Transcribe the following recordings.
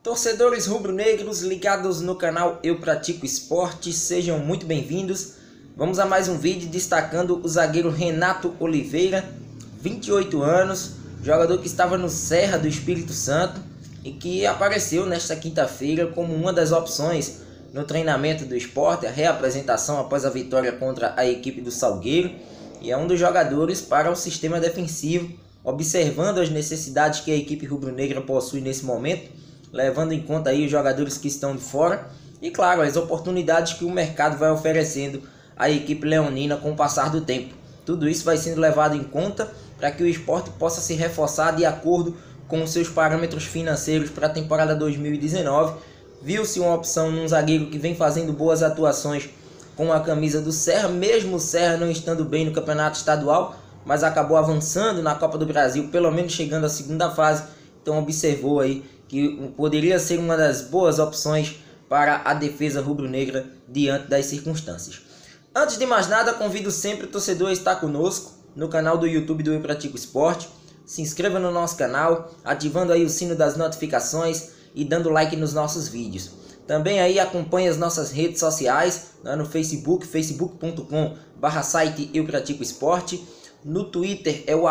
Torcedores rubro-negros ligados no canal Eu Pratico Esporte, sejam muito bem-vindos. Vamos a mais um vídeo destacando o zagueiro Renato Oliveira, 28 anos, jogador que estava no Serra do Espírito Santo e que apareceu nesta quinta-feira como uma das opções no treinamento do Sport, a reapresentação após a vitória contra a equipe do Salgueiro, e é um dos jogadores para o sistema defensivo, observando as necessidades que a equipe rubro-negra possui nesse momento, levando em conta aí os jogadores que estão de fora e, claro, as oportunidades que o mercado vai oferecendo à equipe leonina com o passar do tempo. Tudo isso vai sendo levado em conta para que o Sport possa se reforçar de acordo com os seus parâmetros financeiros para a temporada 2019. Viu-se uma opção num zagueiro que vem fazendo boas atuações com a camisa do Serra, mesmo o Serra não estando bem no campeonato estadual, mas acabou avançando na Copa do Brasil, pelo menos chegando à segunda fase. Então observou aí que poderia ser uma das boas opções para a defesa rubro-negra diante das circunstâncias. Antes de mais nada, convido sempre o torcedor a estar conosco no canal do YouTube do Eu Pratico Esporte. Se inscreva no nosso canal, ativando aí o sino das notificações e dando like nos nossos vídeos. Também aí acompanhe as nossas redes sociais, no Facebook, facebook.com/site Eu Pratico Esporte. No Twitter é o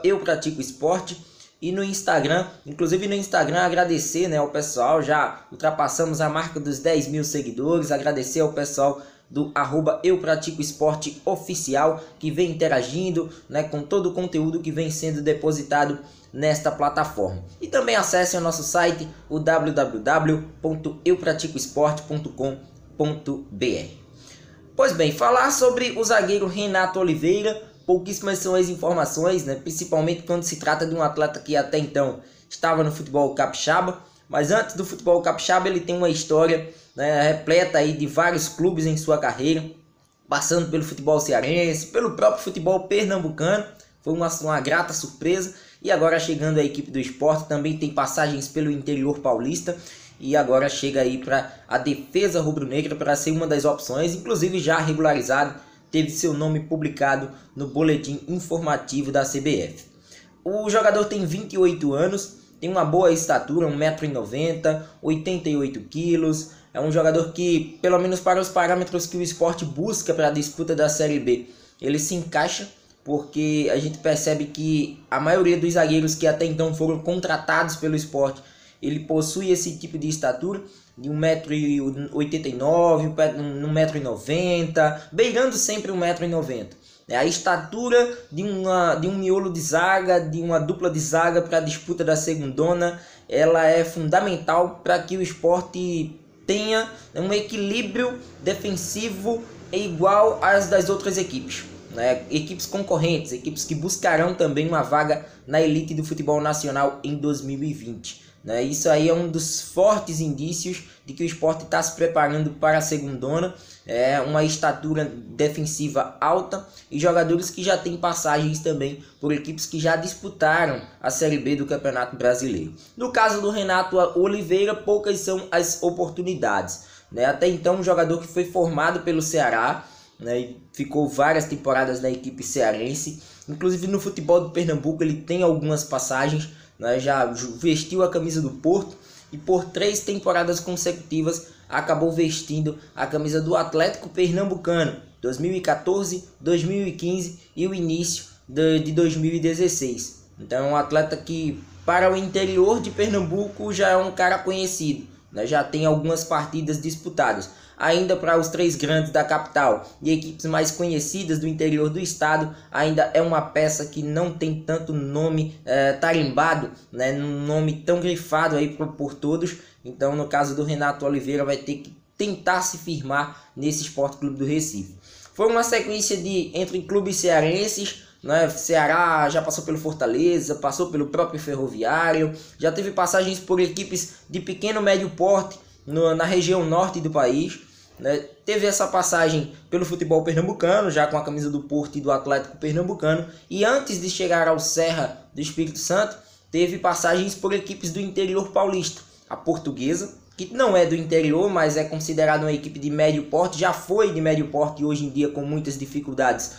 @Eu Pratico Esporte. E no Instagram, inclusive no Instagram, agradecer ao pessoal, já ultrapassamos a marca dos 10 mil seguidores, agradecer ao pessoal do @Eu Pratico Esporte Oficial, que vem interagindo com todo o conteúdo que vem sendo depositado nesta plataforma. E também acesse o nosso site, o www.eupraticoesporte.com.br. Pois bem, falar sobre o zagueiro Renato Oliveira, pouquíssimas são as informações, principalmente quando se trata de um atleta que até então estava no futebol capixaba, mas antes do futebol capixaba ele tem uma história repleta aí de vários clubes em sua carreira, passando pelo futebol cearense, pelo próprio futebol pernambucano, foi uma grata surpresa, e agora chegando à equipe do Sport, também tem passagens pelo interior paulista, e agora chega aí para a defesa rubro-negra para ser uma das opções, inclusive já regularizado, teve seu nome publicado no boletim informativo da CBF. O jogador tem 28 anos, tem uma boa estatura, 1,90 m, 88 kg. É um jogador que, pelo menos para os parâmetros que o Sport busca para a disputa da Série B, ele se encaixa, porque a gente percebe que a maioria dos zagueiros que até então foram contratados pelo Sport, ele possui esse tipo de estatura, de 1,89 m, 1,90 m, beirando sempre 1,90 m. A estatura de um miolo de zaga, de uma dupla de zaga para a disputa da segundona, ela é fundamental para que o Sport tenha um equilíbrio defensivo igual às das outras equipes. Equipes concorrentes, equipes que buscarão também uma vaga na elite do futebol nacional em 2020. Isso aí é um dos fortes indícios de que o Sport está se preparando para a segundona, uma estatura defensiva alta e jogadores que já têm passagens também por equipes que já disputaram a Série B do Campeonato Brasileiro. No caso do Renato Oliveira, poucas são as oportunidades. Até então, um jogador que foi formado pelo Ceará, e ficou várias temporadas na equipe cearense, inclusive no futebol do Pernambuco ele tem algumas passagens, já vestiu a camisa do Porto e por 3 temporadas consecutivas acabou vestindo a camisa do Atlético Pernambucano, 2014, 2015 e o início de 2016. Então é um atleta que para o interior de Pernambuco já é um cara conhecido, já tem algumas partidas disputadas. Ainda para os 3 grandes da capital e equipes mais conhecidas do interior do estado, ainda é uma peça que não tem tanto nome tarimbado, um nome tão grifado aí por todos. Então, no caso do Renato Oliveira, vai ter que tentar se firmar nesse Sport Clube do Recife. Foi uma sequência entre clubes cearenses, Ceará já passou pelo Fortaleza, passou pelo próprio Ferroviário, já teve passagens por equipes de pequeno médio porte na região norte do país. Teve essa passagem pelo futebol pernambucano, já com a camisa do Porto e do Atlético Pernambucano, e antes de chegar ao Serra do Espírito Santo, teve passagens por equipes do interior paulista. A Portuguesa, que não é do interior, mas é considerada uma equipe de médio porte, já foi de médio porte e hoje em dia com muitas dificuldades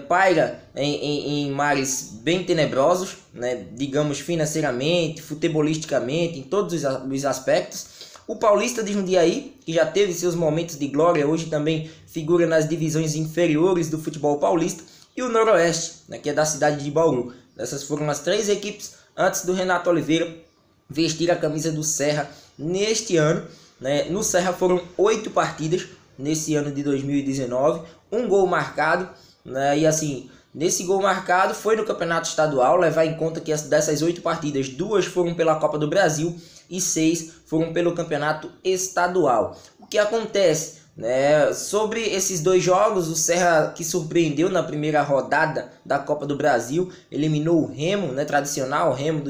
paira em mares bem tenebrosos, né, digamos financeiramente, futebolisticamente, em todos os aspectos. O Paulista de Jundiaí, que já teve seus momentos de glória, hoje também figura nas divisões inferiores do futebol paulista. E o Noroeste, né, que é da cidade de Bauru. Essas foram as 3 equipes antes do Renato Oliveira vestir a camisa do Serra neste ano. Né? No Serra foram 8 partidas nesse ano de 2019, um gol marcado, né? E assim, nesse gol marcado foi no Campeonato Estadual, levar em conta que dessas 8 partidas, 2 foram pela Copa do Brasil e 6 foram pelo Campeonato Estadual. O que acontece? Sobre esses 2 jogos, o Serra, que surpreendeu na primeira rodada da Copa do Brasil, eliminou o Remo, né, tradicional, o Remo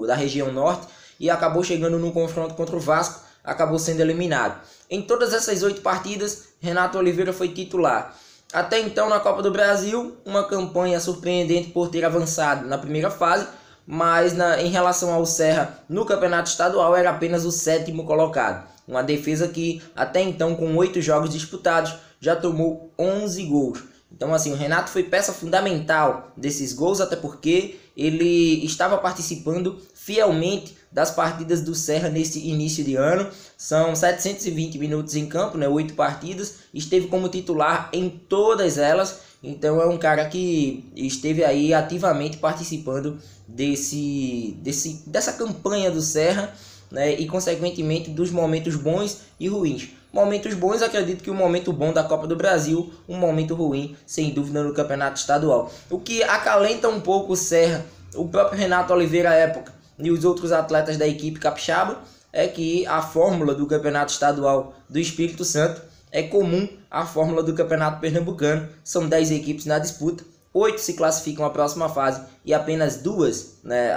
da região norte, e acabou chegando no confronto contra o Vasco, acabou sendo eliminado. Em todas essas 8 partidas, Renato Oliveira foi titular. Até então, na Copa do Brasil, uma campanha surpreendente por ter avançado na primeira fase, mas em relação ao Serra, no Campeonato Estadual, era apenas o 7º colocado. Uma defesa que, até então, com 8 jogos disputados, já tomou 11 gols. Então, assim, o Renato foi peça fundamental desses gols, até porque ele estava participando fielmente das partidas do Serra nesse início de ano. São 720 minutos em campo, né? 8 partidas. Esteve como titular em todas elas. Então, é um cara que esteve aí ativamente participando dessa campanha do Serra, né, e consequentemente dos momentos bons e ruins. Momentos bons, acredito que o momento bom da Copa do Brasil, um momento ruim, sem dúvida, no Campeonato Estadual. O que acalenta um pouco o Serra, o próprio Renato Oliveira à época e os outros atletas da equipe capixaba, é que a fórmula do Campeonato Estadual do Espírito Santo é comum à fórmula do Campeonato Pernambucano. São 10 equipes na disputa, 8 se classificam à próxima fase e apenas 2, né,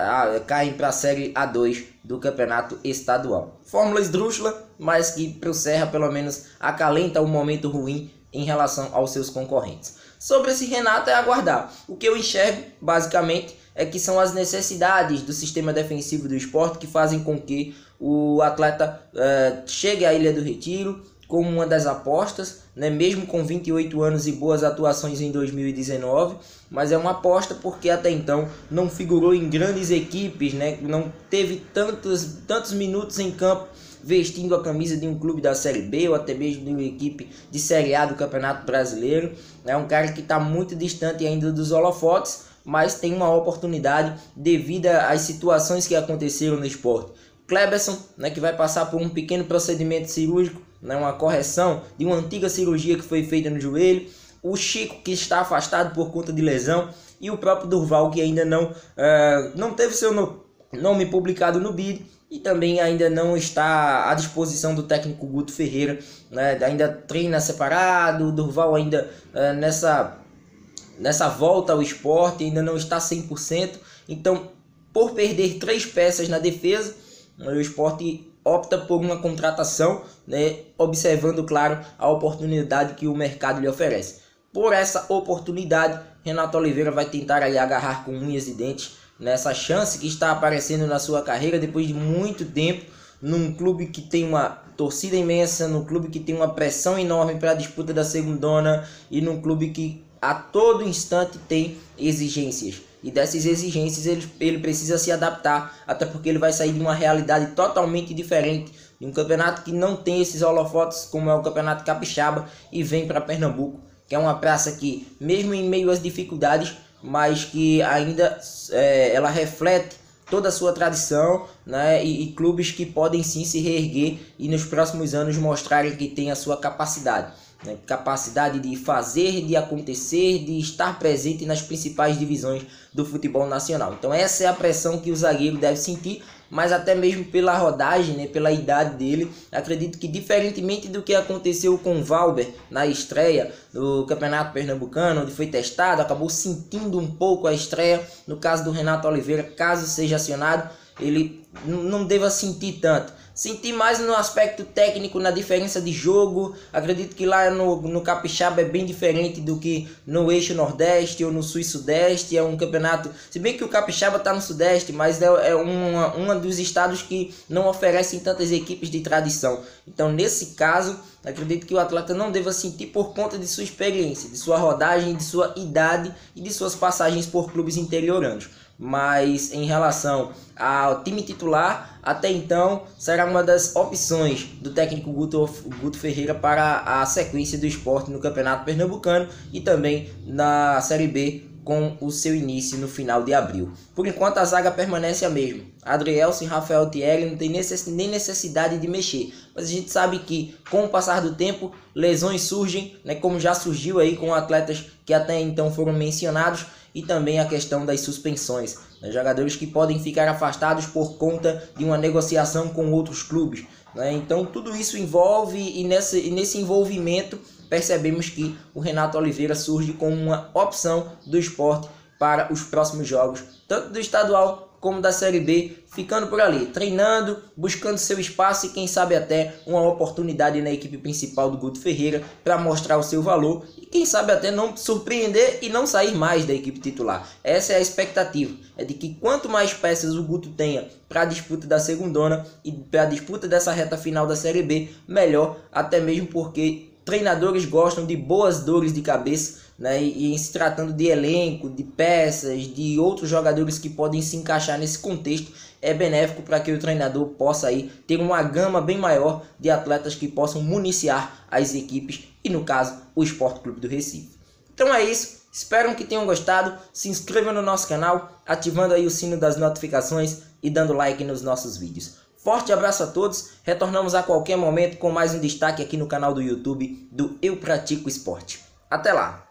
caem para a Série A2 do Campeonato Estadual. Fórmula esdrúxula, mas que para o Serra pelo menos acalenta um momento ruim em relação aos seus concorrentes. Sobre esse Renato é aguardar. O que eu enxergo basicamente é que são as necessidades do sistema defensivo do Sport que fazem com que o atleta chegue à Ilha do Retiro como uma das apostas, né, mesmo com 28 anos e boas atuações em 2019, mas é uma aposta porque até então não figurou em grandes equipes, né, não teve tantos minutos em campo vestindo a camisa de um clube da Série B ou até mesmo de uma equipe de Série A do Campeonato Brasileiro. É um cara que está muito distante ainda dos holofotes, mas tem uma oportunidade devido às situações que aconteceram no Sport. Kleberson, né, que vai passar por um pequeno procedimento cirúrgico, né, uma correção de uma antiga cirurgia que foi feita no joelho. O Chico, que está afastado por conta de lesão. E o próprio Durval, que ainda não teve seu nome publicado no BID. E também ainda não está à disposição do técnico Guto Ferreira, né, ainda treina separado. O Durval ainda nessa volta ao esporte ainda não está 100%. Então, por perder 3 peças na defesa, o Sport opta por uma contratação, né, observando, claro, a oportunidade que o mercado lhe oferece. Por essa oportunidade, Renato Oliveira vai tentar ali agarrar com unhas e dentes nessa chance que está aparecendo na sua carreira depois de muito tempo, num clube que tem uma torcida imensa, num clube que tem uma pressão enorme para a disputa da segundona e num clube que a todo instante tem exigências. E dessas exigências ele precisa se adaptar, até porque ele vai sair de uma realidade totalmente diferente, de um campeonato que não tem esses holofotes como é o Campeonato Capixaba, e vem para Pernambuco, que é uma praça que, mesmo em meio às dificuldades, mas que ainda ela reflete toda a sua tradição, né, e clubes que podem sim se reerguer e nos próximos anos mostrarem que tem a sua capacidade. Capacidade de fazer, de acontecer, de estar presente nas principais divisões do futebol nacional. Então essa é a pressão que o zagueiro deve sentir, mas até mesmo pela rodagem, né, pela idade dele, acredito que diferentemente do que aconteceu com o Valber na estreia do Campeonato Pernambucano, onde foi testado, acabou sentindo um pouco a estreia. No caso do Renato Oliveira, caso seja acionado, ele não deva sentir tanto. Senti mais no aspecto técnico, na diferença de jogo. Acredito que lá no Capixaba é bem diferente do que no eixo Nordeste ou no Sul e Sudeste. É um campeonato, se bem que o Capixaba está no Sudeste, mas é um dos estados que não oferecem tantas equipes de tradição. Então, nesse caso, acredito que o atleta não deva sentir por conta de sua experiência, de sua rodagem, de sua idade e de suas passagens por clubes interioranos. Mas em relação ao time titular, até então será uma das opções do técnico Guto Ferreira para a sequência do Sport no Campeonato Pernambucano e também na Série B, com o seu início no final de abril. Por enquanto a zaga permanece a mesma. Adrielson e Rafael Thierry não tem nem necessidade de mexer. Mas a gente sabe que com o passar do tempo lesões surgem, né, como já surgiu aí com atletas que até então foram mencionados, e também a questão das suspensões, né, jogadores que podem ficar afastados por conta de uma negociação com outros clubes, né? Então tudo isso envolve e nesse envolvimento percebemos que o Renato Oliveira surge como uma opção do Sport para os próximos jogos, tanto do estadual como da Série B, ficando por ali, treinando, buscando seu espaço e quem sabe até uma oportunidade na equipe principal do Guto Ferreira para mostrar o seu valor e quem sabe até não surpreender e não sair mais da equipe titular. Essa é a expectativa, é de que quanto mais peças o Guto tenha para a disputa da segundona e para a disputa dessa reta final da Série B, melhor, até mesmo porque treinadores gostam de boas dores de cabeça, né? E em se tratando de elenco, de peças, de outros jogadores que podem se encaixar nesse contexto, é benéfico para que o treinador possa aí ter uma gama bem maior de atletas que possam municiar as equipes e, no caso, o Sport Clube do Recife. Então é isso, espero que tenham gostado, se inscrevam no nosso canal, ativando aí o sino das notificações e dando like nos nossos vídeos. Forte abraço a todos, retornamos a qualquer momento com mais um destaque aqui no canal do YouTube do Eu Pratico Esporte. Até lá!